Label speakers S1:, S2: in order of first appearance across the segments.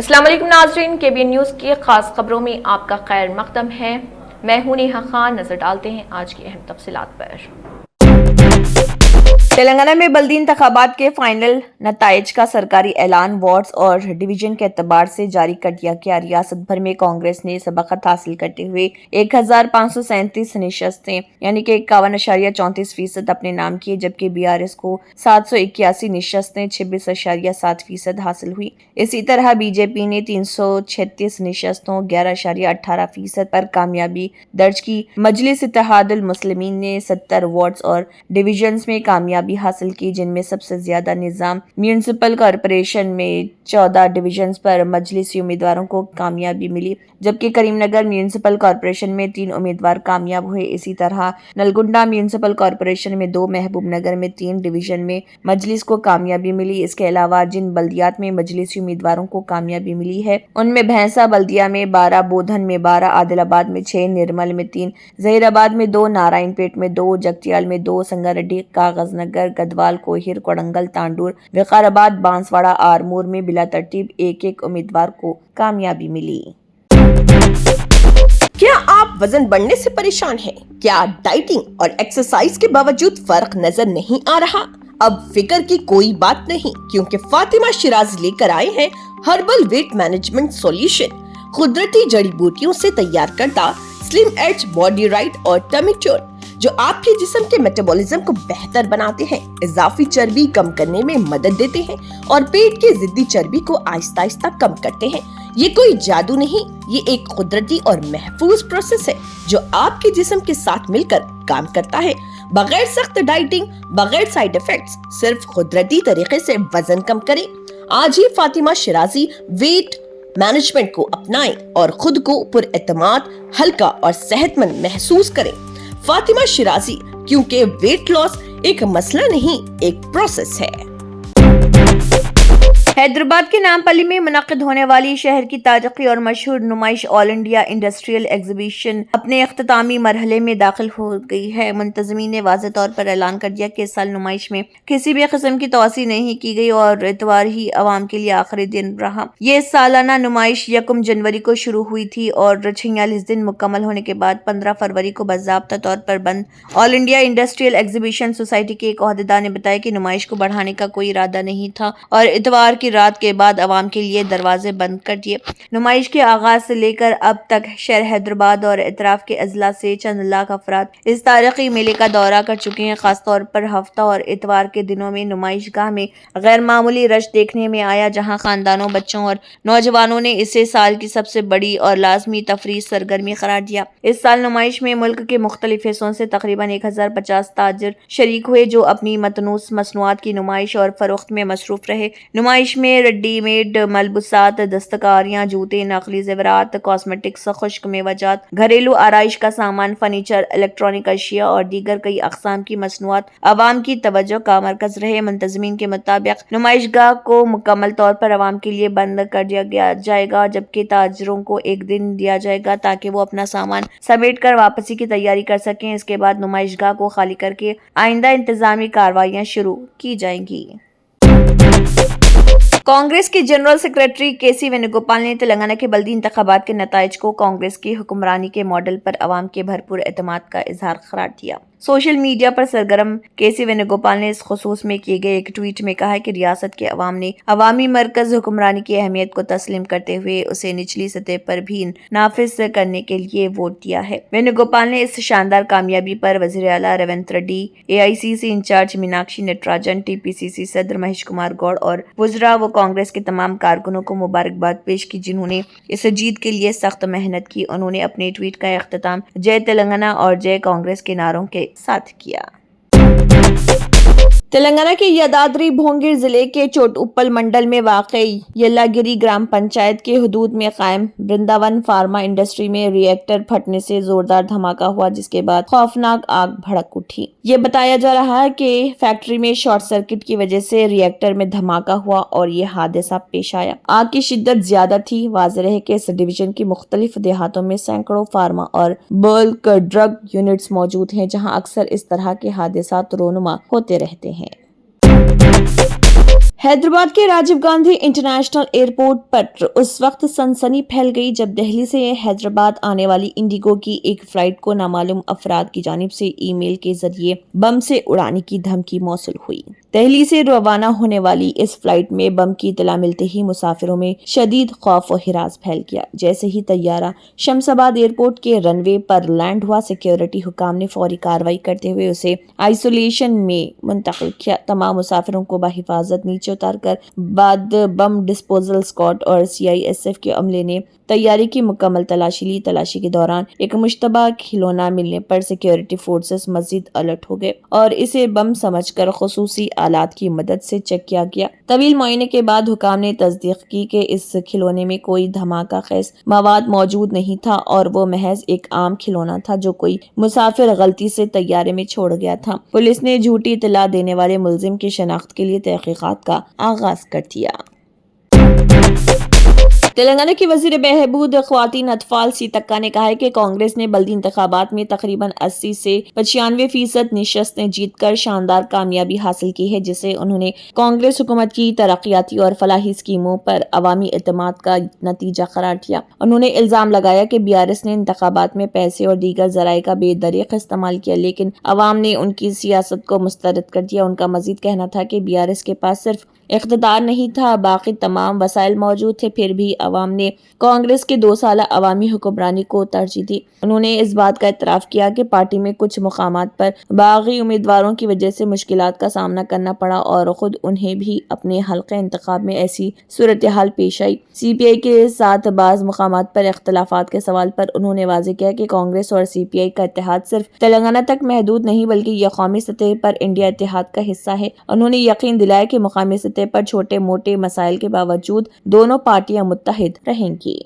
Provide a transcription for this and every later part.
S1: अस्सलाम वालेकुम नाज़रीन, KBN न्यूज़ की खास खबरों में आपका खैर मक़दम है। मैं हूं नेहा खान। नजर डालते हैं आज की अहम तफसीलात पर। तेलंगाना में बल्दी इंतखाबात के फाइनल नताइज का सरकारी ऐलान वार्ड्स और डिवीजन के एतबार से जारी कर दिया गया। रियासत भर में कांग्रेस ने सबकत हासिल करते हुए 1537 नशिस्तें यानी कि 51.34% अपने नाम किए, जबकि BRS को 781 नशिस्तें 26.7% हासिल हुई। इसी तरह बीजेपी ने 336 नशिस्तों 11.18% पर कामयाबी दर्ज की। मजलिस इत्तेहादुल मुस्लिमीन ने 70 वार्ड्स और डिवीजन्स में कामयाबी हासिल की, जिनमें सबसे ज्यादा निजाम म्यूनिसिपल कॉरपोरेशन में 14 डिवीजन्स पर मजलिसी उम्मीदवारों को कामयाबी मिली, जबकि करीमनगर म्यूनिसिपल कॉरपोरेशन में 3 उम्मीदवार कामयाब हुए। इसी तरह नलगुंडा म्यूनिसिपल कॉरपोरेशन में 2, महबूब नगर में 3 डिवीजन में मजलिस को कामयाबी मिली। इसके अलावा जिन बल्दियात में मजलिसी उम्मीदवारों को कामयाबी मिली है उनमें भैंसा बल्दिया में 12, बोधन में 12, आदिलाबाद में 6, निर्मल में 3, जहीराबाद में 2, नारायणपेट में 2, जगतियाल में 2, संगारेड्डी, कागजनगर, गदवाल, कोहिर, कोडंगल, तांडूर, विकाराबाद, बांसवाड़ा, आरमूर में बिला तरतीब एक उम्मीदवार को कामयाबी मिली।
S2: क्या आप वजन बढ़ने से परेशान हैं? क्या डाइटिंग और एक्सरसाइज के बावजूद फर्क नजर नहीं आ रहा? अब फिक्र की कोई बात नहीं, क्योंकि फातिमा शिराजी लेकर आए हैं हर्बल वेट मैनेजमेंट सॉल्यूशन। कुदरती जड़ी बूटियों से तैयार करता स्लिम एज बॉडी राइट और टमी टोन, जो आपके जिस्म के मेटाबॉलिज्म को बेहतर बनाते हैं, इजाफी चर्बी कम करने में मदद देते हैं और पेट की जिद्दी चर्बी को आहिस्ता आहिस्ता कम करते हैं। ये कोई जादू नहीं, ये एक कुदरती और महफूज प्रोसेस है जो आपके जिस्म के साथ मिलकर काम करता है। बगैर सख्त डाइटिंग, बगैर साइड इफेक्ट्स, सिर्फ कुदरती तरीके से वजन कम करें। आज ही फातिमा शिराजी वेट मैनेजमेंट को अपनाएं और खुद को पुरएतमाद, हल्का और सेहतमंद महसूस करें। फातिमा शिराजी, क्योंकि वेट लॉस एक मसला नहीं, एक प्रोसेस है।
S1: हैदराबाद के नामपल्ली में मुनक्किद होने वाली शहर की तारीखी और मशहूर नुमाइश ऑल इंडिया इंडस्ट्रियल एग्जीबिशन अपने इख्तितामी मरहले में दाखिल हो गई है। मुंतज़मीन ने वाज़ेह तौर पर ऐलान कर दिया कि इस साल नुमाइश में किसी भी किस्म की तोसी नहीं की गई और इतवार ही आवाम के लिए आखिरी दिन रहा। ये सालाना नुमाइश 1 जनवरी को शुरू हुई थी और 46 दिन मुकम्मल होने के बाद 15 फरवरी को बाज़ाब्ता तौर पर बंद। All India industrial exhibition society के एक ओहदेदार ने बताया कि नुमाइश को बढ़ाने का कोई इरादा नहीं था और इतवार की रात के बाद आवाम के लिए दरवाजे बंद कर दिए। नुमाइश के आगाज से लेकर अब तक शहर हैदराबाद और इतराफ के अजला से चंद लाख अफराद इस तारीखी मेले का दौरा कर चुके हैं। खासतौर पर हफ्ता और इतवार के दिनों में नुमाइश गाह में गैर मामूली रश देखने में आया, जहां खानदानों, बच्चों और नौजवानों ने इसे साल की सबसे बड़ी और लाजमी तफरीह सरगर्मी करार दिया। इस साल नुमाइश में मुल्क के मुख्तलिफ हिस्सों से तकरीबन 1050 ताजिर शरीक हुए, जो अपनी मतनूस मसनूआत की नुमाइश और फरोख्त में मसरूफ रहे। नुमाइश में रेडीमेड मलबूसात, दस्तकारियां, जूते, नकली जेवरात, कॉस्मेटिक्स, खुश्क मेवाजात, घरेलू आराइश का सामान, फर्नीचर, इलेक्ट्रॉनिक अशिया और दीगर कई अक़साम की मसनूआत आवाम की तवज्जो का मरकज रहे। मुंतज़मीन के मुताबिक नुमाइशगाह को मुकम्मल तौर पर आवाम के लिए बंद कर दिया जाएगा, जबकि ताजिरों को एक दिन दिया जाएगा ताकि वो अपना सामान समेट कर वापसी की तैयारी कर सकें। इसके बाद नुमाइशगाह को खाली करके आइंदा इंतजामी कार्रवाइयाँ शुरू की जाएंगी। कांग्रेस के जनरल सेक्रेटरी KC वेणुगोपाल ने तेलंगाना के बल्दी इंतखाबात के नताइज को कांग्रेस की हुक्मरानी के मॉडल पर अवाम के भरपूर एतमाद का इजहार करार दिया। सोशल मीडिया पर सरगर्म KC वेणुगोपाल ने इस खुसूस में किए गए एक ट्वीट में कहा कि रियासत के अवाम ने अवामी मरकज हुक्मरानी की अहमियत को तस्लीम करते हुए उसे निचली सतह पर भी नाफिज करने के लिए वोट दिया है। वेणुगोपाल ने इस शानदार कामयाबी पर वज़ीर आला Revanth Reddy, AICC incharge Meenakshi Natarajan, TPCC सदर महेश कुमार गौड़ और वुज़रा व कांग्रेस के तमाम कारकुनों को मुबारकबाद पेश की, जिन्होंने इस जीत के लिए सख्त मेहनत की। उन्होंने अपने ट्वीट का इख्तिताम जय तेलंगाना और जय कांग्रेस के नारों के साथ किया। तेलंगाना के यादाद्री भोंगिर जिले के चोटुप्पल मंडल में वाकई येल्लागिरी ग्राम पंचायत के हुदूद में कायम वृंदावन फार्मा इंडस्ट्री में रिएक्टर फटने से जोरदार धमाका हुआ, जिसके बाद खौफनाक आग भड़क उठी। ये बताया जा रहा है कि फैक्ट्री में शॉर्ट सर्किट की वजह से रिएक्टर में धमाका हुआ और ये हादसा पेश आया। आग की शिद्दत ज्यादा थी। वाज़ेह है कि इस डिवीजन की मुख्तलिफ देहातों में सैकड़ों फार्मा और बल्क ड्रग यूनिट्स मौजूद हैं, जहाँ अक्सर इस तरह के हादसा रोनुमा होते रहते हैं। हैदराबाद के राजीव गांधी इंटरनेशनल एयरपोर्ट पर उस वक्त सनसनी फैल गई जब दिल्ली से हैदराबाद आने वाली इंडिगो की एक फ्लाइट को नामालूम अफराद की जानिब से ईमेल के जरिए बम से उड़ाने की धमकी मौसूल हुई। दिल्ली से रवाना होने वाली इस फ्लाइट में बम की इतला मिलते ही मुसाफिरों में शदीद खौफ और हिरास फैल गया। जैसे ही तैयारा शमशाबाद एयरपोर्ट के रनवे पर लैंड हुआ, सिक्योरिटी हुकाम ने फौरी कार्रवाई करते हुए उसे आइसोलेशन में मुंतकिल किया। तमाम मुसाफिरों को बाहिफाजत नीचे उतारकर बाद बम डिस्पोजल स्क्वाड और CISF के अमले ने तैयारी की मुकम्मल तलाशी ली। तलाशी के दौरान एक मुश्तबा खिलौना मिलने पर सिक्योरिटी फोर्सेस मजीद अलर्ट हो गए और इसे बम समझकर खुसूसी आलात की मदद से चेक किया गया। तवील मुआयने के बाद हुकाम ने तस्दीक की कि इस खिलौने में कोई धमाका खेज मवाद मौजूद नहीं था और वो महज एक आम खिलौना था जो कोई मुसाफिर गलती से तैयारे में छोड़ गया था। पुलिस ने झूठी इतला देने वाले मुलजिम की शनाख्त के लिए तहकीकात का आगाज कर दिया। तेलंगाना की वजीर बहबूद ख्वातीन अतफाल सीतक्का ने कहा है कि कांग्रेस ने बल्दी इंतखाबात में तकरीबन 80 से 95% निशस्तें जीतकर शानदार कामयाबी हासिल की है, जिसे उन्होंने कांग्रेस हुकूमत की तरक्याती और फलाही स्कीमों पर अवामी एतमाद का नतीजा करार दिया। उन्होंने इल्जाम लगाया कि BRS ने इंतखाबात में पैसे और दीगर जराए का बेदरीक इस्तेमाल किया, लेकिन अवाम ने उनकी सियासत को मुस्तरद कर दिया। उनका मजीद कहना था कि BRS के पास सिर्फ इख्तिदार नहीं था, बाकी तमाम वसाइल मौजूद थे, फिर भी अवाम ने कांग्रेस के 2 साल अवामी हुक्मरानी को तरजीह दी। उन्होंने इस बात का इतराफ किया कि पार्टी में कुछ मुकामात पर बागी उम्मीदवारों की वजह से मुश्किलात का सामना करना पड़ा और खुद उन्हें भी अपने हल्के इंतखाब में ऐसी सूरत हाल पेश आई। CPI के साथ बाज़ मुकामात पर इख्तलाफात के सवाल पर उन्होंने वाज़ेह किया कि कांग्रेस और CPI का इत्तेहाद सिर्फ तेलंगाना तक महदूद नहीं बल्कि यह कौमी सतह पर इंडिया इत्तेहाद का हिस्सा है। उन्होंने यकीन दिलाया कि मुकामी सतह पर छोटे मोटे मसाइल के बावजूद दोनों पार्टियां मुत्तहिद रहेंगी।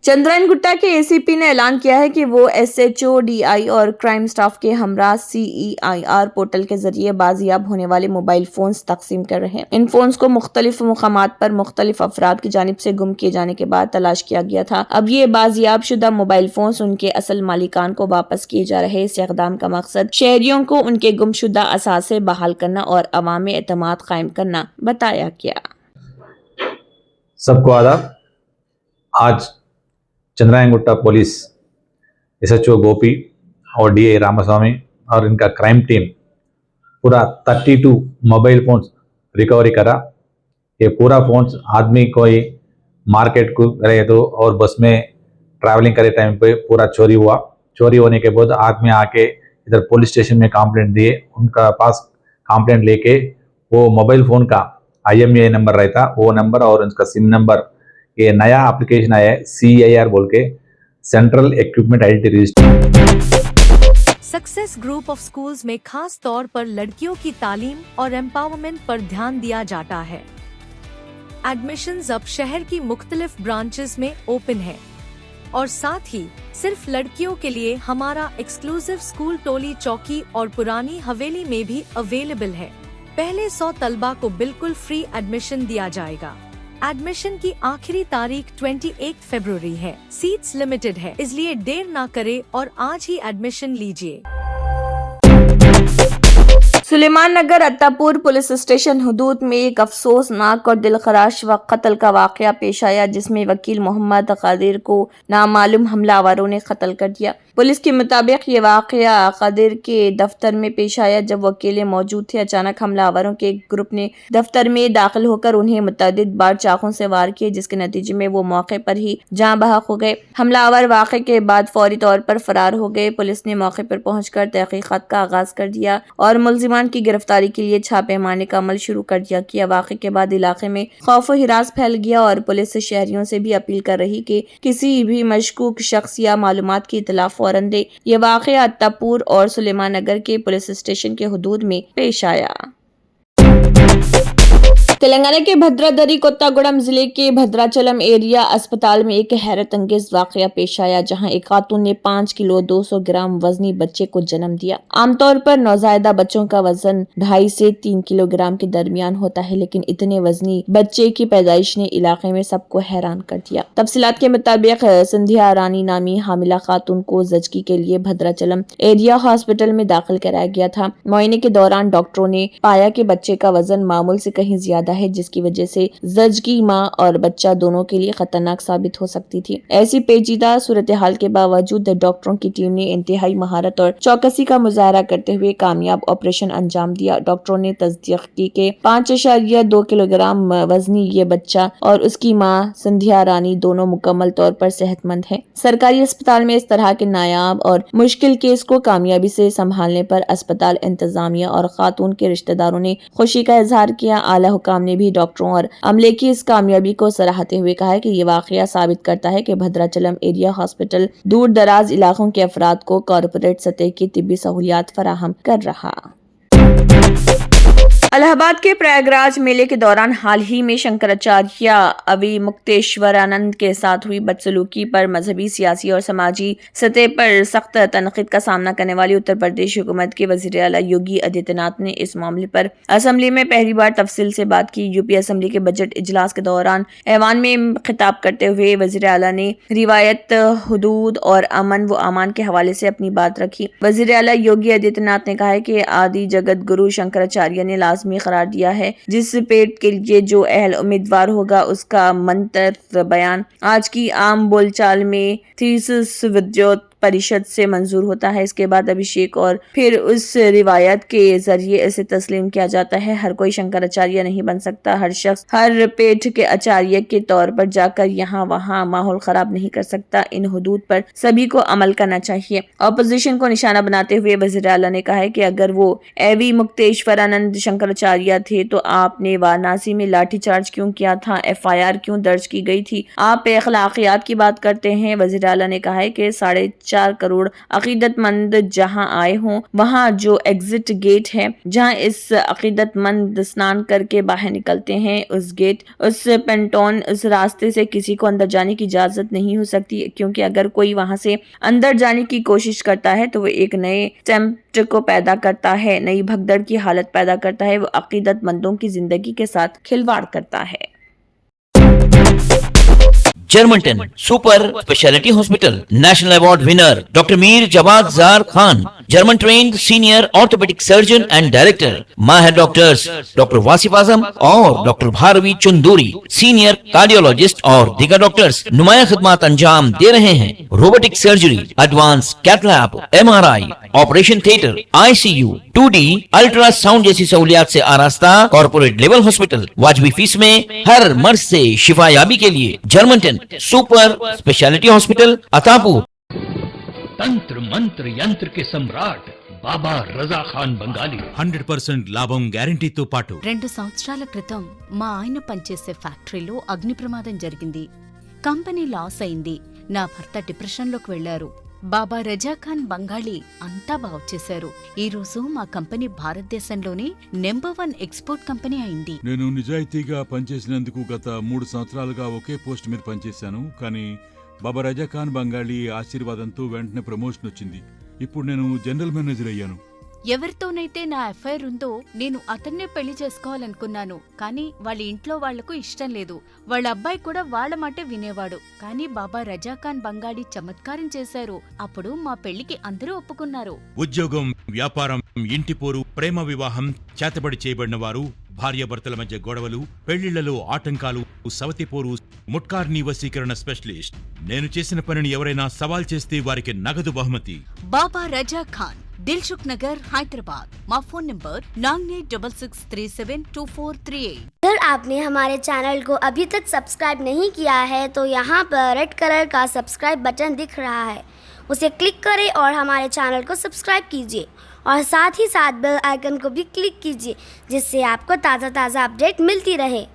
S1: चंद्रायन गुट्टा के ACP ने ऐलान किया है कि वो SHO, DI और क्राइम स्टाफ के हमरा CEIR पोर्टल के जरिए बाजियाब होने वाले मोबाइल फोन्स तकसीम कर रहे हैं। इन फोन्स को मुख्तलिफ मुकामात पर मुख्तलिफ अफराद की जानिब से गुम किए जाने के बाद तलाश किया गया था। अब ये बाजियाब शुदा मोबाइल फोन्स उनके असल मालिकान को वापस किए जा रहे। इस इक़दाम का मकसद शहरियों को उनके गुमशुदा असासे बहाल करना और अवामी एतमाद कायम करना बताया गया।
S3: सबको आदाब। आज चंद्रायन गुट्टा पुलिस SHO गोपी और DI रामास्वामी और इनका क्राइम टीम पूरा 32 मोबाइल फ़ोन्स रिकवरी करा। ये पूरा फ़ोन्स आदमी कोई मार्केट को गए तो और बस में ट्रैवलिंग करे टाइम पे पूरा चोरी हुआ। चोरी होने के बाद आदमी आके इधर पुलिस स्टेशन में कंप्लेंट दिए। उनका पास कंप्लेंट लेके वो मोबाइल फ़ोन का IMEI नंबर रहता, वो नंबर और उनका सिम नंबर, ये नया एप्लीकेशन आया है CEIR बोल के, central equipment identity register.
S4: Success group of schools में खास तौर पर लड़कियों की तालीम और एम्पावरमेंट पर ध्यान दिया जाता है। एडमिशंस अब शहर की मुख्तलिफ ब्रांचेस में ओपन है और साथ ही सिर्फ लड़कियों के लिए हमारा एक्सक्लूसिव स्कूल टोली चौकी और पुरानी हवेली में भी अवेलेबल है। पहले 100 तलबा को बिल्कुल फ्री एडमिशन दिया जाएगा। एडमिशन की आखिरी तारीख 28 फरवरी है। सीट्स लिमिटेड है, इसलिए देर ना करे और आज ही एडमिशन लीजिए।
S1: सुलेमान नगर अत्तापुर पुलिस स्टेशन हुदूद में एक अफसोसनाक और दिलखराश व कत्ल का वाकया पेश आया, जिसमें वकील मोहम्मद कादिर को नामालूम हमलावरों ने कत्ल कर दिया। पुलिस के मुताबिक ये वाकया कादिर के दफ्तर में पेश आया। जब वो अकेले मौजूद थे, अचानक हमलावरों के एक ग्रुप ने दफ्तर में दाखिल होकर उन्हें मुतअद्दिद बार चाकू से वार किए, जिसके नतीजे में वो मौके पर ही जाँ बहक हो गए। हमलावर वाक़े के बाद फौरी तौर पर फरार हो गए। पुलिस ने मौके पर पहुंचकर तहकीकात का आगाज कर दिया और मुल्जिमान की गिरफ्तारी के लिए छापेमारी का अमल शुरू कर दिया। वाक़े के बाद इलाके में खौफ और हिरास फैल गया और पुलिस शहरियों से भी अपील कर रही कि किसी भी मशकूक शख्स या मालूमात की इतला फौरन दे। ये वाक़या अत्तापुर और सुलेमान नगर के पुलिस स्टेशन के हुदूद में पेश आया।
S2: तेलंगाना के भद्रादरी कोत्तागुड़म जिले के भद्राचलम एरिया अस्पताल में एक हैरत अंगेज वाकया पेश आया, जहां एक खातून ने 5 किलो 200 ग्राम वजनी बच्चे को जन्म दिया। आमतौर पर नौजायदा बच्चों का वजन 2.5 से 3 किलोग्राम के दरमियान होता है, लेकिन इतने वजनी बच्चे की पैदाइश ने इलाके में सबको हैरान कर दिया। तफसीलात के मुताबिक संध्या रानी नामी हामिला खातून को जचगी के लिए भद्राचलम एरिया हॉस्पिटल में दाखिल कराया गया था। मुआयने के दौरान डॉक्टरों ने पाया कि बच्चे का वजन मामूल से कहीं ज्यादा है, जिसकी वजह से जचगी माँ और बच्चा दोनों के लिए खतरनाक साबित हो सकती थी। ऐसी पेचीदा सूरत हाल के बावजूद डॉक्टरों की टीम ने इंतहाई महारत और चौकसी का मुजाहरा करते हुए कामयाब ऑपरेशन अंजाम दिया। डॉक्टरों ने तस्दीक की कि 5.2 किलोग्राम वजनी ये बच्चा और उसकी माँ संध्या रानी दोनों मुकम्मल तौर पर सेहतमंद है। सरकारी अस्पताल में इस तरह के नायाब और मुश्किल केस को कामयाबी से संभालने पर अस्पताल इंतजामिया और खातून के रिश्तेदारों ने खुशी का इजहार किया। आला हुकाम ने भी डॉक्टरों और अमले की इस कामयाबी को सराहते हुए कहा है कि ये वाकया साबित करता है कि भद्राचलम एरिया हॉस्पिटल दूर दराज इलाकों के अफराद को कॉर्पोरेट सतह की तिब्बी सहूलियात फराहम कर रहा। इलाहाबाद के प्रयागराज मेले के दौरान हाल ही में शंकराचार्य अविमुक्तेश्वरानंद के साथ हुई बदसलूकी पर मजहबी, सियासी और समाजी सतह पर सख्त तनकीद का सामना करने वाली उत्तर प्रदेश हुकूमत के वजीर आला योगी आदित्यनाथ ने इस मामले पर असम्बली में पहली बार तफसील से बात की। यूपी असम्बली के बजट इजलास के दौरान ऐवान में खिताब करते हुए वजीर आला ने रिवायत, हुदूद और अमन व अमान के हवाले से अपनी बात रखी। वजीर आला योगी आदित्यनाथ ने कहा है कि आदि जगत गुरु शंकराचार्य ने लाजमी करार दिया है, जिस पेट के लिए जो अहल उम्मीदवार होगा उसका मंत्र बयान आज की आम बोलचाल में थीसिस विद्योत परिषद से मंजूर होता है। इसके बाद अभिषेक और फिर उस रिवायत के जरिए इसे तस्लीम किया जाता है। हर कोई शंकराचार्य नहीं बन सकता। हर शख्स हर पेट के आचार्य के तौर पर जाकर यहाँ वहाँ माहौल खराब नहीं कर सकता। इन हुदूद पर सभी को अमल करना चाहिए। ऑपोजिशन को निशाना बनाते हुए वज़ीर आला ने कहा है कि अगर वो एवी मुक्तेश्वरानंद शंकराचार्य थे तो आपने वाराणसी में लाठीचार्ज क्यों किया था? FIR क्यों दर्ज की गई थी? आप अखलाकियात की बात करते हैं। वज़ीर आला ने कहा है कि 4.5 करोड़ अकीदतमंद जहां आए हों, वहां जो एग्जिट गेट है, जहां इस अकीदतमंद स्नान करके बाहर निकलते हैं, उस गेट, उस पेंटोन, उस रास्ते से किसी को अंदर जाने की इजाजत नहीं हो सकती, क्योंकि अगर कोई वहां से अंदर जाने की कोशिश करता है तो वो एक नए टेम्प्ट को पैदा करता है, नई भगदड़ की हालत पैदा करता है, वो अकीदतमंदों की जिंदगी के साथ खिलवाड़ करता है।
S5: Germanten super speciality hospital, national award winner doctor Mir Jawad Jar Khan, German trained senior orthopaedic surgeon and director, माहिर डॉक्टर्स डॉक्टर वासिफ आजम और doctor Bharavi Chanduri, senior cardiologist और दीगर डॉक्टर्स नुमाया खिदमत अंजाम दे रहे हैं। Robotic surgery, advance cath lab, MRI, operation theatre, ICU, 2D ultrasound जैसी सहूलियात से आरास्ता कॉर्पोरेट लेवल हॉस्पिटल, वाजबी फीस में हर मर्ज से शिफायाबी के लिए Germanton super speciality hospital, Attapur.
S6: तंत्र मंत्र यंत्र के सम्राट బాబా రజా ఖాన్ బంగాలి 100% లాభం గ్యారెంటీతో పాటు
S7: 2 సంవత్సరాల క్రితం మా ఆయన పనిచేసే ఫ్యాక్టరీలో అగ్ని ప్రమాదం జరిగింది. కంపెనీ లాస్ అయింది. నా భర్త డిప్రెషన్లోకి వెళ్లారు. బాబా రజాఖాన్ బంగాళీ అంతా బాగుచేశారు. ఈ రోజు మా కంపెనీ భారతదేశంలోనే నెంబర్ 1 ఎక్స్పోర్ట్ కంపెనీ అయింది.
S8: నేను నిజాయితీగా పనిచేసినందుకు గత 3 సంవత్సరాలుగా ఒకే పోస్ట్ మీద పనిచేశాను. కానీ బాబా రజాఖాన్ బంగాళీ ఆశీర్వాదంతో వెంటనే ప్రమోషన్ వచ్చింది. ఇప్పుడు నేను జనరల్ మేనేజర్ అయ్యాను.
S7: ఎవరితోనైతే నా అఫైర్ ఉందో నేను అతన్నే పెళ్లి చేసుకోవాలనుకున్నాను. కానీ వాళ్ళ ఇంట్లో వాళ్లకు ఇష్టం లేదు. వాళ్ళ అబ్బాయి కూడా వాళ్ళ మాటే వినేవాడు. కానీ బాబా రజాఖాన్ బంగాళీ చమత్కారం చేశారు. అప్పుడు మా పెళ్లికి అందరూ ఒప్పుకున్నారు.
S6: ఉద్యోగం, వ్యాపారం, ఇంటి పోరు, ప్రేమ వివాహం, చేతబడి చేయబడిన వారు, భార్యాభర్తల మధ్య గొడవలు, పెళ్లిళ్లలో ఆటంకాలు, సవతిపోరు, ముట్కార్ని వశీకరణ స్పెషలిస్ట్. నేను చేసిన పనిని ఎవరైనా సవాల్ చేస్తే వారికి నగదు బహుమతి.
S7: బాబా రజాఖాన్, दिलसुख नगर, हैदराबाद। माँ फोन नंबर 9866372438।
S9: अगर आपने हमारे चैनल को अभी तक सब्सक्राइब नहीं किया है तो यहाँ पर रेड कलर का सब्सक्राइब बटन दिख रहा है, उसे क्लिक करें और हमारे चैनल को सब्सक्राइब कीजिए और साथ ही साथ बेल आइकन को भी क्लिक कीजिए, जिससे आपको ताज़ा अपडेट मिलती रहे।